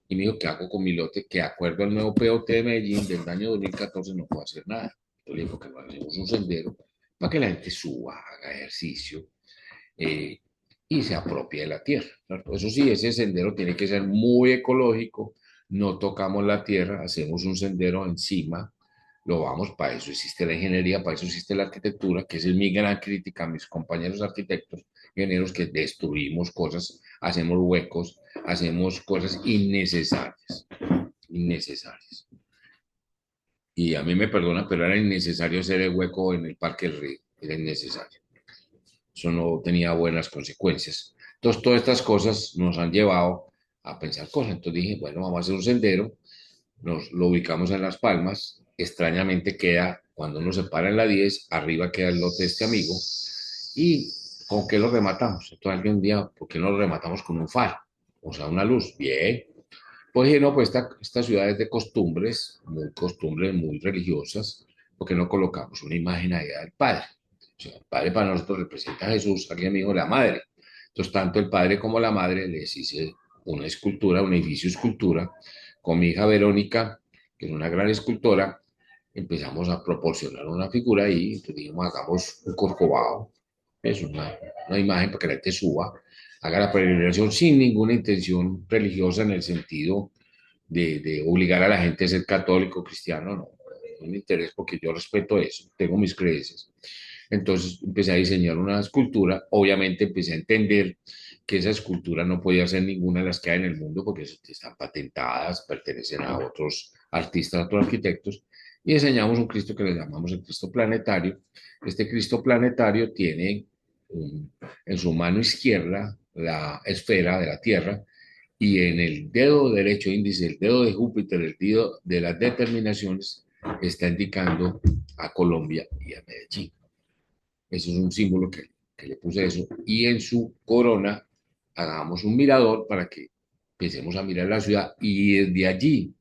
y me dijo, ¿qué hago con mi lote? Que de acuerdo al nuevo POT de Medellín del año 2014 no puedo hacer nada. Entonces le digo que no hacemos un sendero para que la gente suba, haga ejercicio eh, y se apropie de la tierra. Eso sí, ese sendero tiene que ser muy ecológico, no tocamos la tierra, hacemos un sendero encima, lo vamos, para eso existe la ingeniería, para eso existe la arquitectura, que esa es mi gran crítica a mis compañeros arquitectos, ingenieros, que destruimos cosas, hacemos huecos, hacemos cosas innecesarias, innecesarias. Y a mí me perdonan, pero era innecesario hacer el hueco en el Parque del Río, era innecesario. Eso no tenía buenas consecuencias. Entonces, todas estas cosas nos han llevado a pensar cosas. Entonces dije, bueno, vamos a hacer un sendero, nos lo ubicamos en Las Palmas, extrañamente queda, cuando uno se para en la 10, arriba queda el lote de este amigo, y ¿con qué lo rematamos? Entonces alguien un día, ¿por qué no lo rematamos con un faro? O sea, una luz, bien. Pues dije, no, pues esta ciudad es de costumbres muy religiosas, ¿por qué no colocamos una imagen allá del Padre? O sea, el Padre para nosotros representa a Jesús, alguien me dijo la Madre. Entonces, tanto el Padre como la Madre les hice una escultura, un edificio escultura, con mi hija Verónica, que es una gran escultora, empezamos a proporcionar una figura y entonces dijimos, hagamos un corcovado, es una imagen para que la gente suba, haga la peregrinación sin ninguna intención religiosa en el sentido de obligar a la gente a ser católico, cristiano, no, no me interesa porque yo respeto eso, tengo mis creencias. Entonces empecé a diseñar una escultura, obviamente empecé a entender que esa escultura no podía ser ninguna de las que hay en el mundo porque están patentadas, pertenecen a otros artistas, a otros arquitectos, y diseñamos un Cristo que le llamamos el Cristo planetario. Este Cristo planetario tiene en su mano izquierda la esfera de la Tierra y en el dedo derecho índice, el dedo de Júpiter, el dedo de las determinaciones, está indicando a Colombia y a Medellín. Eso es un símbolo que le puse eso. Y en su corona hagamos un mirador para que empecemos a mirar la ciudad y desde allí,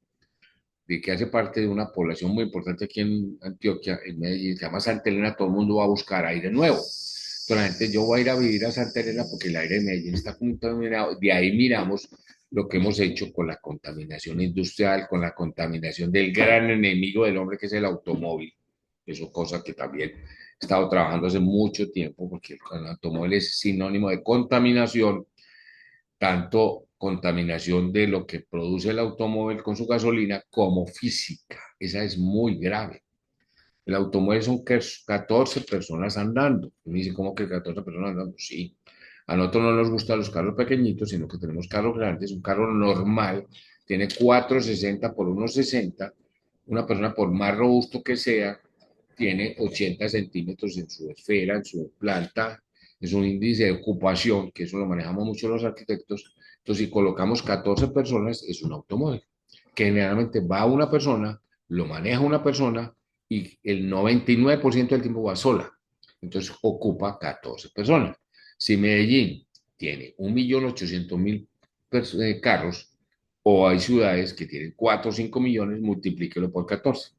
de que hace parte de una población muy importante aquí en Antioquia, en Medellín, se llama Santa Elena, todo el mundo va a buscar aire nuevo. Pero la gente, yo voy a ir a vivir a Santa Elena porque el aire de Medellín está contaminado. De ahí miramos lo que hemos hecho con la contaminación industrial, con la contaminación del gran enemigo del hombre que es el automóvil. Eso cosa que también he estado trabajando hace mucho tiempo porque el automóvil es sinónimo de contaminación, tanto contaminación de lo que produce el automóvil con su gasolina como física. Esa es muy grave. El automóvil son 14 personas andando. Y me dice, ¿cómo que 14 personas andando? Sí. A nosotros no nos gustan los carros pequeñitos, sino que tenemos carros grandes. Un carro normal tiene 460 por 160. Una persona, por más robusto que sea, tiene 80 centímetros en su esfera, en su planta. Es un índice de ocupación, que eso lo manejamos mucho los arquitectos. Entonces, si colocamos 14 personas, es un automóvil, que generalmente va una persona, lo maneja una persona y el 99% del tiempo va sola. Entonces ocupa 14 personas. Si Medellín tiene 1.800.000 carros, o hay ciudades que tienen 4 o 5 millones, multiplíquelo por 14.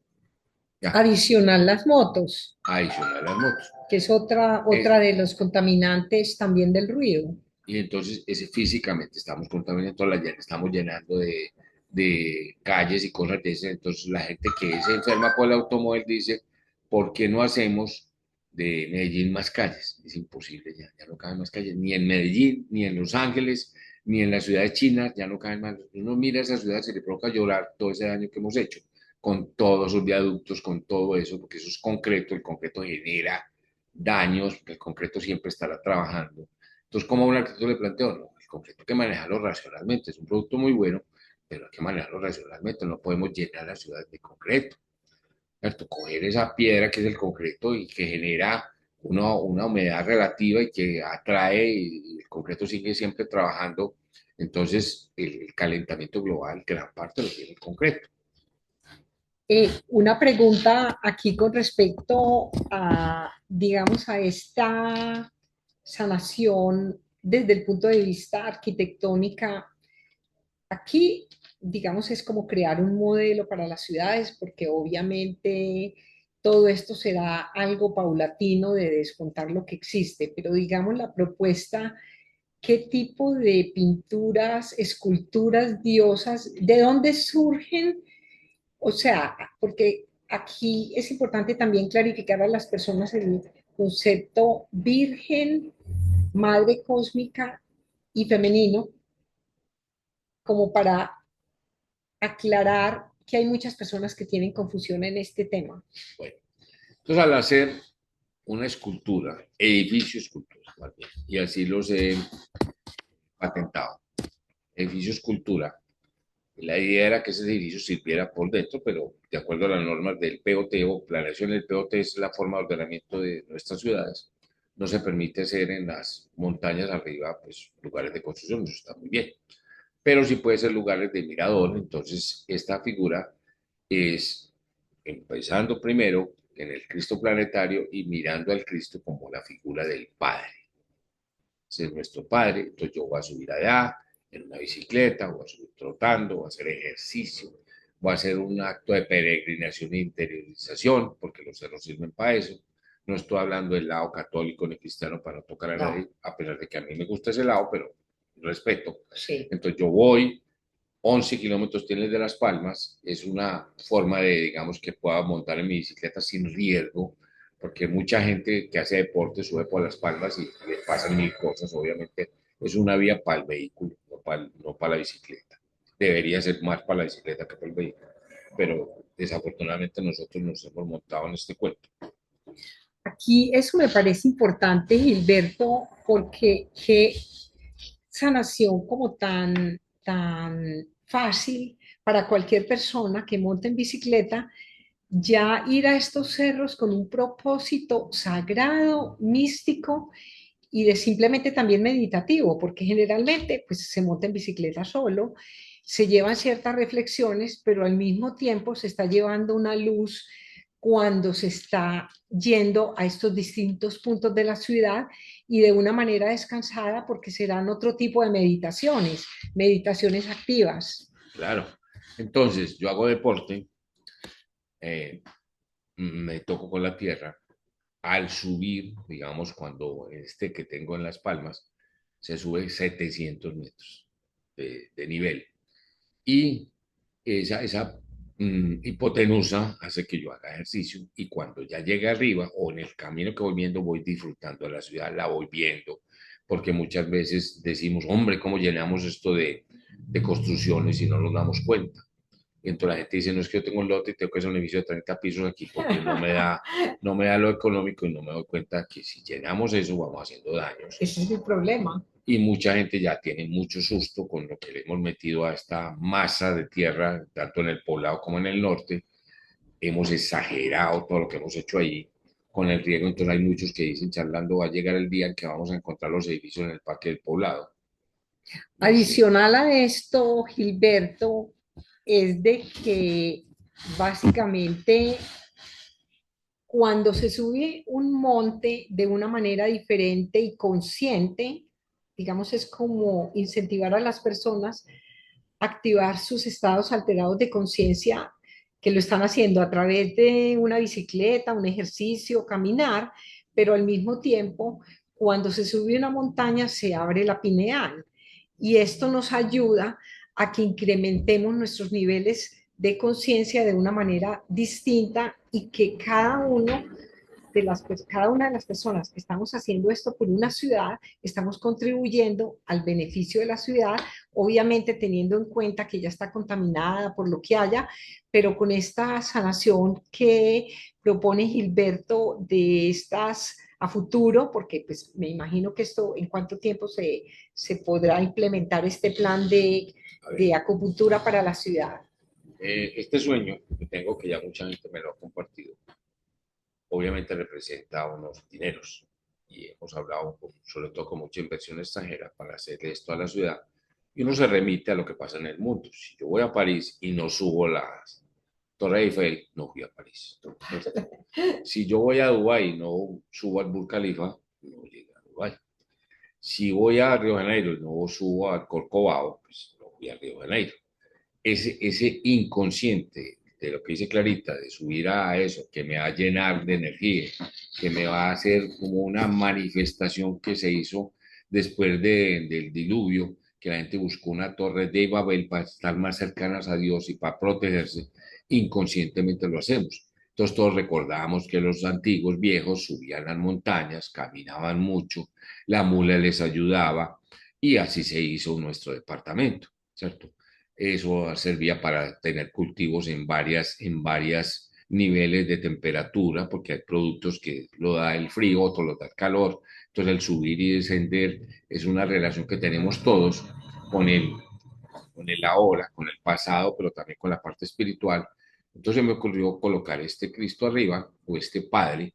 Ya, Adicional las motos, adicional a las motos. que es otra de los contaminantes también del ruido. Y entonces ese, físicamente estamos contaminando estamos llenando de calles y cosas de esas. Entonces la gente que es enferma por el automóvil dice, ¿por qué no hacemos de Medellín más calles? Es imposible, ya no caben más calles, ni en Medellín, ni en Los Ángeles, ni en las ciudades chinas, ya no caben más. Uno mira esas ciudades y le provoca llorar todo ese daño que hemos hecho, con todos esos viaductos, con todo eso, porque eso es concreto, el concreto genera daños, porque el concreto siempre estará trabajando. Entonces, ¿cómo un arquitecto le planteó? No, el concreto hay que manejarlo racionalmente, es un producto muy bueno, pero hay que manejarlo racionalmente, no podemos llenar la ciudad de concreto, ¿cierto? Coger esa piedra que es el concreto y que genera una humedad relativa y que atrae, y el concreto sigue siempre trabajando, entonces el calentamiento global, gran parte lo tiene el concreto. Una pregunta aquí con respecto a, digamos, a esta sanación desde el punto de vista arquitectónica. Aquí, digamos, es como crear un modelo para las ciudades, porque obviamente todo esto será algo paulatino de descontar lo que existe, pero digamos la propuesta, ¿qué tipo de pinturas, esculturas, diosas, de dónde surgen? O sea, porque aquí es importante también clarificar a las personas el concepto virgen, madre cósmica y femenino, como para aclarar que hay muchas personas que tienen confusión en este tema. Bueno, entonces al hacer una escultura, edificio escultura, más bien, y así los he patentado, edificio escultura. La idea era que ese edificio sirviera por dentro, pero de acuerdo a las normas del POT o planeación del POT es la forma de ordenamiento de nuestras ciudades. No se permite hacer en las montañas arriba, pues, lugares de construcción, eso está muy bien. Pero sí puede ser lugares de mirador. Entonces, esta figura es empezando primero en el Cristo planetario y mirando al Cristo como la figura del Padre. Ese es nuestro Padre. Entonces yo voy a subir allá en una bicicleta, voy a subir trotando, voy a hacer ejercicio, voy a hacer un acto de peregrinación e interiorización, porque los cerros sirven para eso. No estoy hablando del lado católico ni cristiano para no tocar a No, nadie, a pesar de que a mí me gusta ese lado, pero respeto. sí. Entonces yo voy, 11 kilómetros tiene de Las Palmas, es una forma de, digamos, que pueda montar en mi bicicleta sin riesgo, porque mucha gente que hace deporte sube por Las Palmas y le pasan mil cosas, obviamente es una vía para el vehículo, no para la bicicleta. Debería ser más para la bicicleta que para el vehículo, pero desafortunadamente nosotros nos hemos montado en este cuento. Aquí eso me parece importante, Gilberto, porque qué sanación como tan fácil para cualquier persona que monte en bicicleta, ya ir a estos cerros con un propósito sagrado, místico y de simplemente también meditativo, porque generalmente pues se monta en bicicleta solo, se llevan ciertas reflexiones, pero al mismo tiempo se está llevando una luz cuando se está yendo a estos distintos puntos de la ciudad y de una manera descansada porque serán otro tipo de meditaciones, meditaciones activas. Claro. Entonces, yo hago deporte, me toco con la tierra, al subir, digamos, cuando este que tengo en Las Palmas, se sube 700 metros de nivel. Y esa hipotenusa hace que yo haga ejercicio y cuando ya llegue arriba o en el camino que voy viendo voy disfrutando de la ciudad, la voy viendo, porque muchas veces decimos, hombre, ¿cómo llenamos esto de construcciones y no nos damos cuenta? Y entonces la gente dice, no es que yo tengo un lote y tengo que hacer un edificio de 30 pisos aquí porque no me da lo económico y no me doy cuenta que si llenamos eso vamos haciendo daños. Ese es el problema. Y mucha gente ya tiene mucho susto con lo que le hemos metido a esta masa de tierra, tanto en el poblado como en el norte. Hemos exagerado todo lo que hemos hecho ahí con el riego. Entonces hay muchos que dicen, charlando, va a llegar el día en que vamos a encontrar los edificios en el parque del poblado. Y sí, Adicional a esto, Gilberto, es de que básicamente cuando se sube un monte de una manera diferente y consciente, digamos, es como incentivar a las personas a activar sus estados alterados de conciencia que lo están haciendo a través de una bicicleta, un ejercicio, caminar, pero al mismo tiempo, cuando se sube una montaña, se abre la pineal. Y esto nos ayuda a que incrementemos nuestros niveles de conciencia de una manera distinta y que cada una de las personas que estamos haciendo esto por una ciudad, estamos contribuyendo al beneficio de la ciudad, obviamente teniendo en cuenta que ya está contaminada por lo que haya, pero con esta sanación que propone Gilberto de estas a futuro, porque pues me imagino que esto, ¿en cuánto tiempo se podrá implementar este plan A ver, de acupuntura para la ciudad? este sueño que tengo, que ya mucha gente me lo ha compartido, obviamente representa unos dineros. Y hemos hablado, sobre todo con mucha inversión extranjera, para hacer esto a la ciudad. Y uno se remite a lo que pasa en el mundo. Si yo voy a París y no subo las Torre Eiffel, no fui a París. Si yo voy a Dubái y no subo al Burj Khalifa, no llegué a Dubái. Si voy a Río de Janeiro y no subo al Corcovado, pues no fui a Río de Janeiro. Ese inconsciente de lo que dice Clarita, de subir a eso, que me va a llenar de energía, que me va a hacer como una manifestación que se hizo después del diluvio, que la gente buscó una torre de Babel para estar más cercanas a Dios y para protegerse, inconscientemente lo hacemos. Entonces todos recordamos que los antiguos viejos subían las montañas, caminaban mucho, la mula les ayudaba y así se hizo nuestro departamento, ¿cierto? Eso servía para tener cultivos en varias niveles de temperatura, porque hay productos que lo da el frío, otros lo da el calor. Entonces el subir y descender es una relación que tenemos todos con con el ahora, con el pasado, pero también con la parte espiritual. Entonces me ocurrió colocar este Cristo arriba, o este Padre,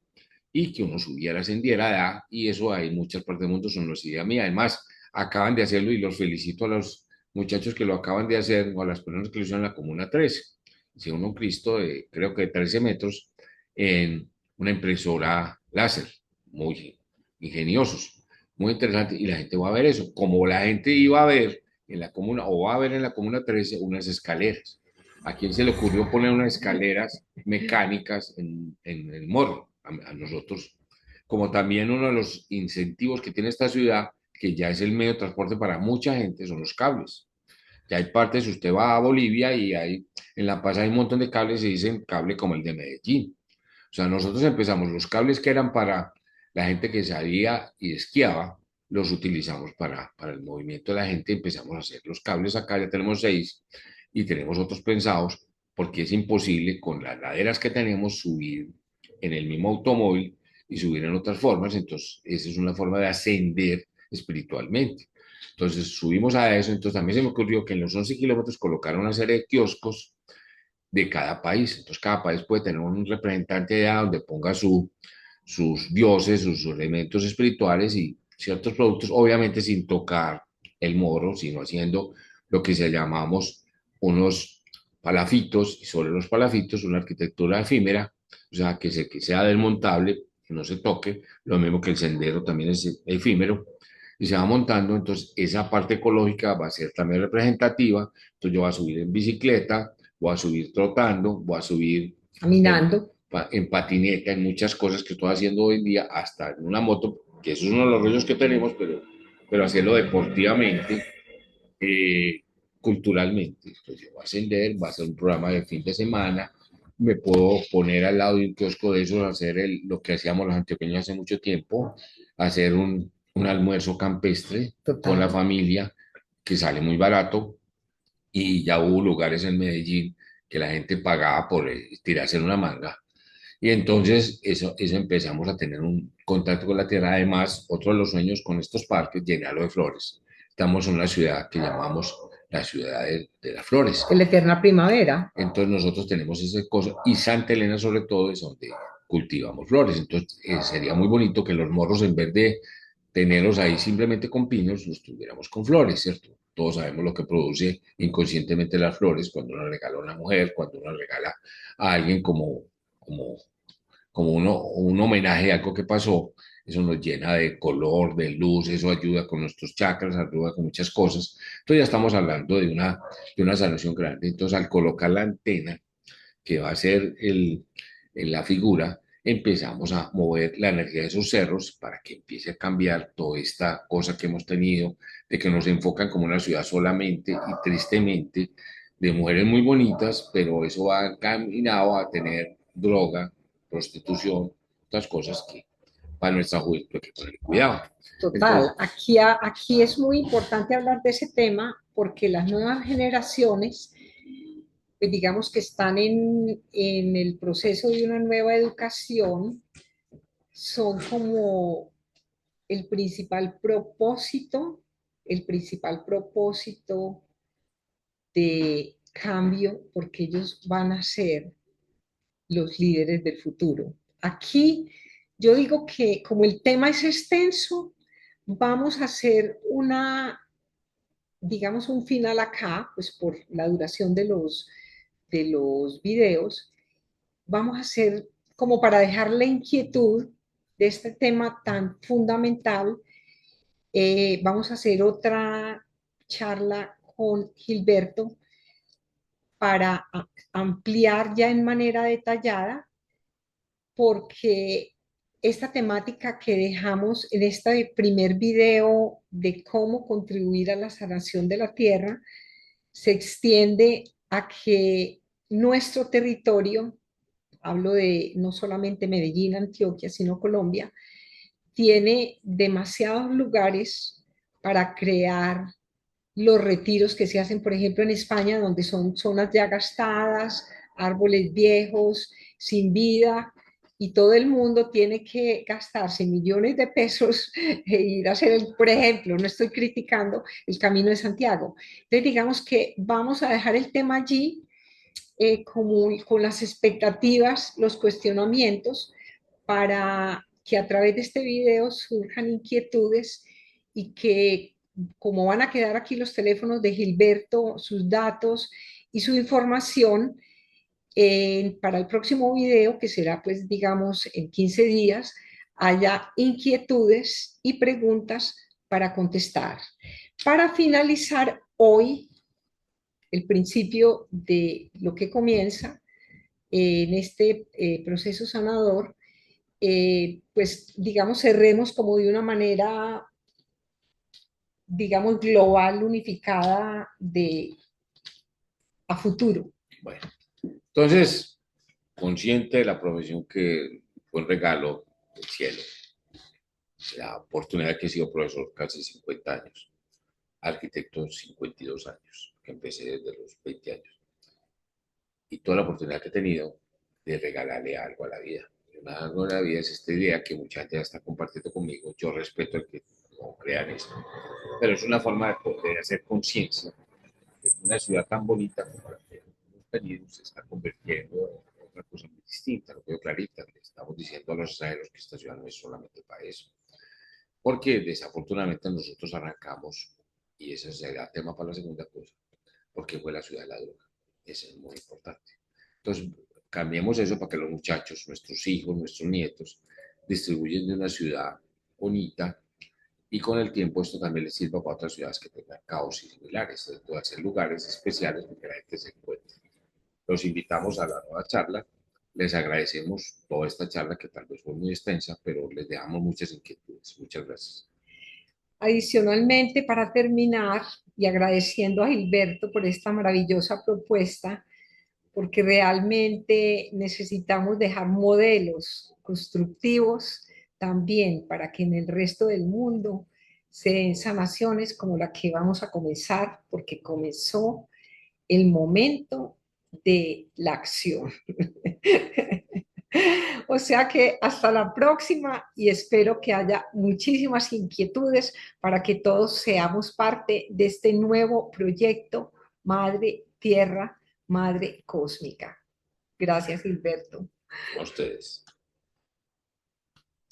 y que uno subiera, ascendiera, y eso hay muchas partes del mundo, son los ideas mía. Además, acaban de hacerlo y los felicito a los muchachos que lo acaban de hacer, o a las personas que lo hicieron en la Comuna 13. Hicieron un Cristo de, creo que de 13 metros, en una impresora láser, muy ingeniosos, muy interesante, y la gente va a ver eso, como la gente iba a ver en la comuna, o va a ver en la Comuna 13, unas escaleras. ¿A quién se le ocurrió poner unas escaleras mecánicas en el morro? A nosotros, como también uno de los incentivos que tiene esta ciudad, que ya es el medio de transporte para mucha gente, son los cables. Ya hay partes, usted va a Bolivia y hay, en La Paz hay un montón de cables y dicen cable como el de Medellín. O sea, nosotros empezamos, los cables que eran para la gente que salía y esquiaba, los utilizamos para el movimiento de la gente, empezamos a hacer los cables acá, ya tenemos 6 y tenemos otros pensados, porque es imposible con las laderas que tenemos subir en el mismo automóvil y subir en otras formas, entonces esa es una forma de ascender espiritualmente. Entonces subimos a eso, entonces también se me ocurrió que en los 11 kilómetros colocaron una serie de kioscos de cada país. Entonces, cada país puede tener un representante allá donde ponga sus dioses, sus elementos espirituales y ciertos productos, obviamente sin tocar el morro, sino haciendo lo que se llamamos unos palafitos, y sobre los palafitos una arquitectura efímera, o sea, que sea desmontable, que no se toque, lo mismo que el sendero también es efímero, y se va montando, entonces esa parte ecológica va a ser también representativa, entonces yo voy a subir en bicicleta, voy a subir trotando, voy a subir en, Caminando. en patineta, en muchas cosas que estoy haciendo hoy en día, hasta en una moto, que eso es uno de los rollos que tenemos, pero hacerlo deportivamente, eh, culturalmente. Entonces, yo voy a ascender, va a ser un programa de fin de semana, me puedo poner al lado de un kiosco de esos, hacer lo que hacíamos los antioqueños hace mucho tiempo, hacer un almuerzo campestre con la Total. familia, que sale muy barato, y ya hubo lugares en Medellín que la gente pagaba por tirarse en una manga. Y entonces eso empezamos a tener un contacto con la tierra. Además, otro de los sueños con estos parques, llenarlo de flores. Estamos en una ciudad que llamamos la ciudad de las flores. De la eterna primavera. Entonces nosotros tenemos esa cosa, y Santa Elena sobre todo es donde cultivamos flores. Entonces sería muy bonito que los morros, en vez de tenerlos ahí simplemente con pinos, los tuviéramos con flores, ¿cierto? Todos sabemos lo que produce inconscientemente las flores cuando uno regala a una mujer, cuando uno regala a alguien como, como un homenaje a algo que pasó. Eso nos llena de color, de luz, eso ayuda con nuestros chakras, ayuda con muchas cosas. Entonces ya estamos hablando de una sanación grande. Entonces al colocar la antena, que va a ser en la figura, empezamos a mover la energía de esos cerros para que empiece a cambiar toda esta cosa que hemos tenido, de que nos enfocan como una ciudad solamente y tristemente de mujeres muy bonitas, pero eso va encaminado a tener droga, prostitución, otras cosas que para nuestra juventud hay que poner cuidado. Total, Entonces, aquí es muy importante hablar de ese tema porque las nuevas generaciones, pues digamos que están en el proceso de una nueva educación, son como el el principal propósito de cambio, porque ellos van a ser los líderes del futuro. Aquí yo digo que como el tema es extenso, vamos a hacer digamos, un final acá, pues por la duración de los videos, vamos a hacer como para dejar la inquietud de este tema tan fundamental, vamos a hacer otra charla con Gilberto para ampliar ya en manera detallada, porque esta temática que dejamos en este primer video de cómo contribuir a la sanación de la tierra se extiende a que nuestro territorio, hablo de no solamente Medellín, Antioquia, sino Colombia, tiene demasiados lugares para crear los retiros que se hacen, por ejemplo, en España, donde son zonas ya gastadas, árboles viejos, sin vida, y todo el mundo tiene que gastarse millones de pesos e ir a hacer, por ejemplo, no estoy criticando el Camino de Santiago. Entonces, digamos que vamos a dejar el tema allí como, con las expectativas, los cuestionamientos, para que a través de este video surjan inquietudes y que como van a quedar aquí los teléfonos de Gilberto, sus datos y su información, para el próximo video, que será pues digamos en 15 días, haya inquietudes y preguntas para contestar. Para finalizar hoy, el principio de lo que comienza en este proceso sanador, pues digamos cerremos como de una manera, digamos, global, unificada a futuro. bueno, entonces, consciente de la profesión que fue un regalo del cielo, la oportunidad que he sido profesor casi 50 años, arquitecto 52 años, que empecé desde los 20 años, y toda la oportunidad que he tenido de regalarle algo a la vida. Algo a la vida es esta idea que mucha gente ya está compartiendo conmigo. Yo respeto el que no crean eso, pero es una forma de poder hacer conciencia de que una ciudad tan bonita como la que hemos tenido se está convirtiendo en otra cosa muy distinta. Lo veo clarita, le estamos diciendo a los extranjeros que esta ciudad no es solamente para eso. Porque desafortunadamente nosotros arrancamos, y ese será tema para la segunda cosa, porque fue la ciudad de la droga. Eso es muy importante. Entonces, cambiemos eso para que los muchachos, nuestros hijos, nuestros nietos, distribuyen de una ciudad bonita y con el tiempo esto también les sirva para otras ciudades que tengan caos y similares. Entonces, puede ser lugares especiales donde la gente se encuentre. Los invitamos a la nueva charla. Les agradecemos toda esta charla que tal vez fue muy extensa, pero les dejamos muchas inquietudes. Muchas gracias. Adicionalmente, para terminar, y agradeciendo a Gilberto por esta maravillosa propuesta, porque realmente necesitamos dejar modelos constructivos también para que en el resto del mundo se den sanaciones como la que vamos a comenzar, porque comenzó el momento de la acción. O sea que hasta la próxima y espero que haya muchísimas inquietudes para que todos seamos parte de este nuevo proyecto Madre Tierra, Madre Cósmica. Gracias, Gilberto. A ustedes.